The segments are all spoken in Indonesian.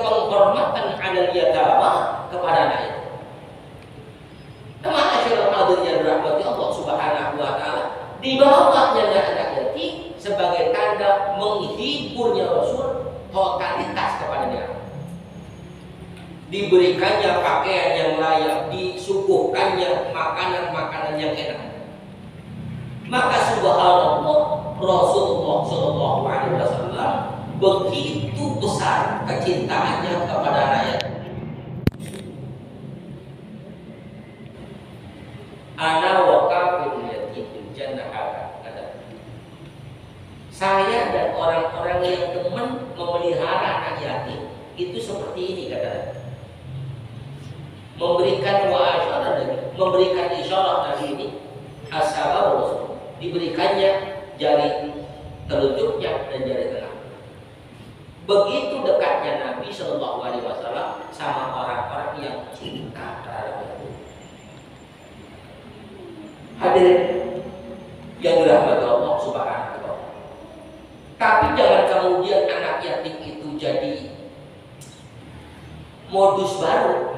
penghormatan 'alal yatama kepada anak yatim. Ma'asyiral hadirin yang dirahmati Allah Subhanahu wa taala, dibawanya anak yatim sebagai tanda menghiburnya Rasul totalitas kepada dia. Diberikannya pakaian yang layak, disuguhkannya makanan-makanan yang enak. Maka subhanallah, Rasulullah Shallallahu Alaihi Wasallam begitu besar kecintaannya kepada rakyat. Ana wa kafirun yatim jannah ada. Saya dan orang-orang yang demen memelihara anak yatim itu seperti ini katanya. Memberikan memberikan isyarat dari ini as-sabab, diberikannya jari telunjuknya dan jari tengah. Begitu dekatnya Nabi Shallallahu Alaihi Wasallam sama orang-orang yang cinta terhadap itu. Hadirin yang dirahmati Allah Subhanahu wa taala. Tapi jangan kemudian anak yatim itu jadi modus baru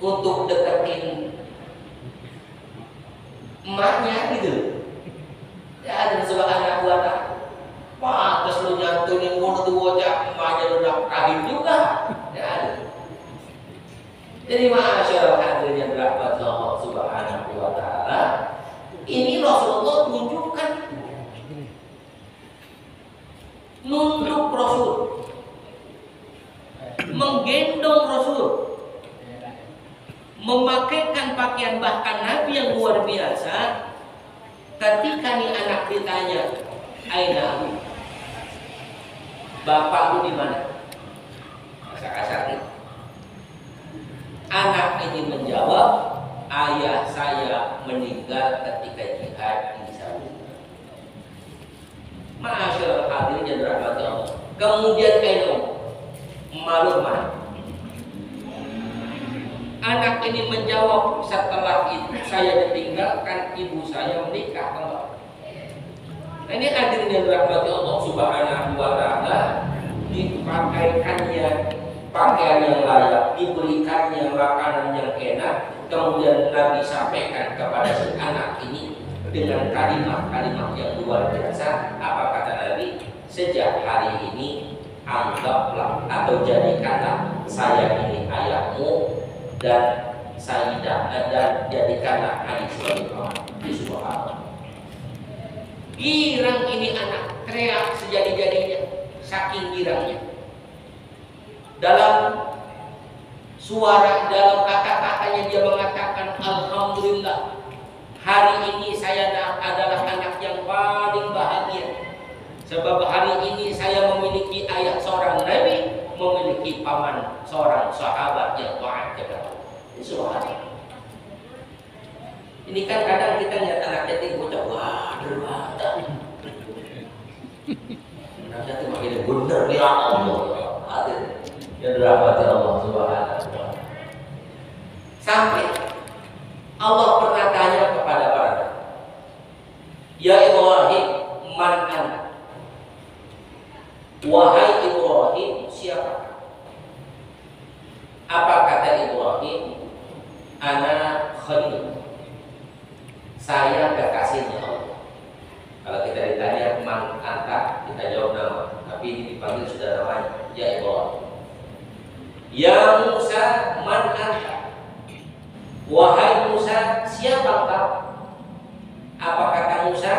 untuk deketin emaknya gitu. Ya ada subhanahu wa ta'ala. Wah, terus lu nyantunin mulut bocah, emaknya udah rahim juga. Ya ada. Jadi ma'asyiral hadirin yang dirahmati Allah Subhanahu wa taala, ini Rasulullah tunjukkan nunduk Rasul, menggendong Rasul, memakaikan pakaian bahkan Nabi yang luar biasa. Ketika nih anak ditanya, "Aina abu?" Bapakmu di mana? Kasar-kasar nih. Anak ini menjawab, "Ayah saya meninggal ketika jihad fisabilillah." Ma'asyiral hadirin yang dirahmati Allah. Kemudian aina malu mana? Anak ini menjawab, "Setelah itu saya ditinggalkan, ibu saya menikah kembali." Nah, ini hadirin yang dirahmati Allah Subhanahu wa taala, dipakaikannya pakaian yang layak, diberikannya makanan yang enak, kemudian Nabi sampaikan kepada si anak ini dengan kalimat-kalimat yang luar biasa. Apa kata Nabi? "Sejak hari ini anggaplah atau jadikanlah saya ini ayahmu dan Sayyidah, dan jadikanlah adik sebagai Subhanallah." Girang ini anak, teriak sejadi-jadinya, saking girangnya. Dalam suara, dalam kata-katanya dia mengatakan, "Alhamdulillah, hari ini saya adalah anak yang paling bahagia. Sebab hari ini saya memiliki ayah seorang Nabi, memiliki paman seorang sahabat yang taat kepada Allah." Subhanallah. Ini kan kadang kita lihat anak yatim bocah, wah dermawan. Anak yatim makin bener dia Allah. Ya dirahmati Allah Subhanahu wa taala. Sampai Allah pernah tanya kepada para nabi, "Ya Ibrahim, man anta?" Wahai Ibrahim, siapa? Apa kata Ibrahim? "Ana Khalil." Saya kekasihnya Allah. Kalau kita ditanya man anta, kita jawab nama. Tapi ini dipanggil sudah namanya, ya Ibrahim. "Ya Musa, man anta?" Wahai Musa, siapa kau? Apa kata Musa?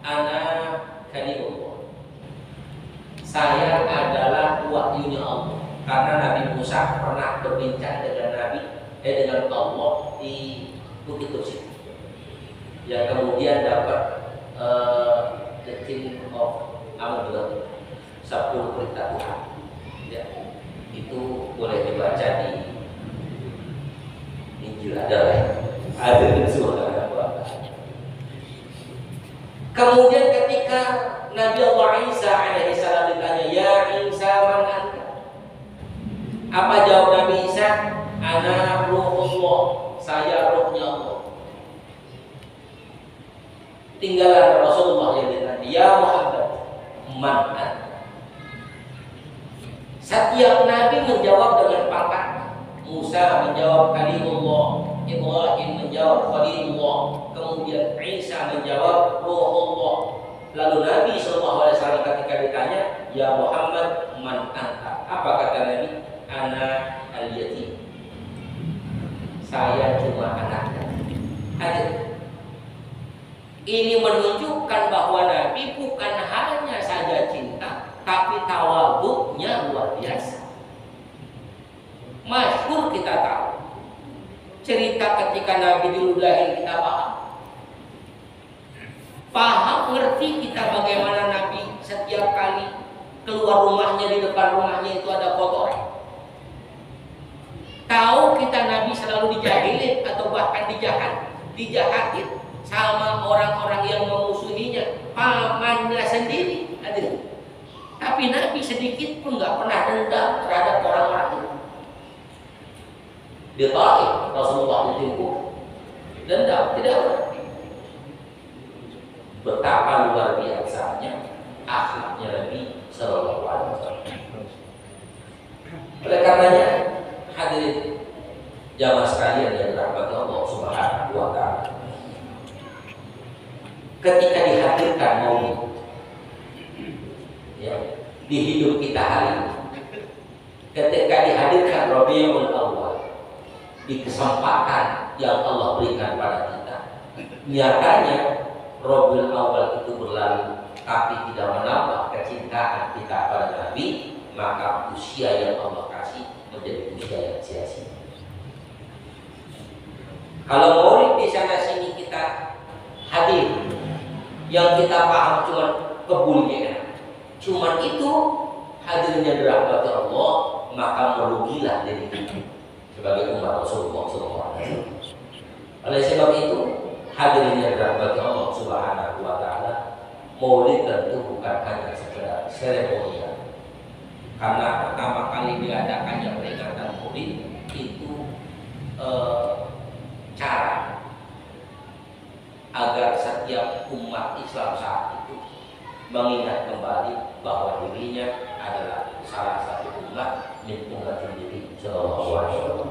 "Ana Kalimullah." Saya adalah wahyunya Allah. Karena Nabi Musa pernah berbincang dengan Allah di Bukit Tursi. Yang kemudian dapat the King of Amr, 10 perintah Tuhan. Ya, itu boleh dibaca di Injil, ada di surah. Kemudian ketika Nabi Allah Isa alaihissalam ditanya, "Ya Isa, man anta?" Apa jawab Nabi Isa? "Ana ruhullah." Saya rohnya Allah. Tinggalan Rasulullah yang ditanya, "Ya Muhammad, man anta?" Setiap nabi menjawab dengan pangkatnya. Musa menjawab kalimullah, Ibrahim menjawab khalilullah, kemudian Isa menjawab ruhullah. Lalu Nabi SAW ketika ditanya, ya Muhammad man anta? Apa kata Nabi? Ana al-yatim. Saya cuma anaknya. Hadir. Ini menunjukkan bahwa Nabi bukan hanya saja cinta, tapi tawaduknya luar biasa. Masyhur kita tahu cerita ketika Nabi diludahin, kita paham ngerti kita bagaimana Nabi setiap kali keluar rumahnya, di depan rumahnya itu ada kotoran. Tahu kita Nabi selalu dijahilin atau bahkan dijahatin sama orang-orang yang memusuhinya, pamannya sendiri. Tapi Nabi sedikit pun nggak pernah dendam terhadap orang-orang itu. Di Taif Rasulullah ditimpuk dendam, tidak pernah. Betapa luar biasanya akhlaknya Nabi Sallallahu Alaihi Wasallam. Oleh karenanya, hadirin jamaah sekalian yang dirahmati Allah Subhanahu Wa Taala, ketika dihadirkan Maulid ya, di hidup kita hari ini, ketika dihadirkan Rabiul Awal di kesempatan yang Allah berikan pada kita, nyatanya Rabiul Awal itu berlalu tapi tidak menambah kecintaan kita pada Nabi, maka usia yang Allah kasih menjadi usia yang sia-sia. Kalau Maulid di sana sini kita hadir, yang kita paham cuma kebunyian, cuma itu hadirnya dirahmati Allah, maka merugilah diri kita sebagai umat Rasulullah SAW. Oleh sebab itu, hadirnya dirahmati Allah Subhanahu Wa Taala, Maulid tentu bukan hanya sekedar seremonial. Karena pertama kali diadakannya peringatan Maulid itu cara agar setiap umat Islam saat itu mengingat kembali bahwa dirinya adalah salah satu umat min ummatin Nabi Sallallahu Alaihi Wasallam.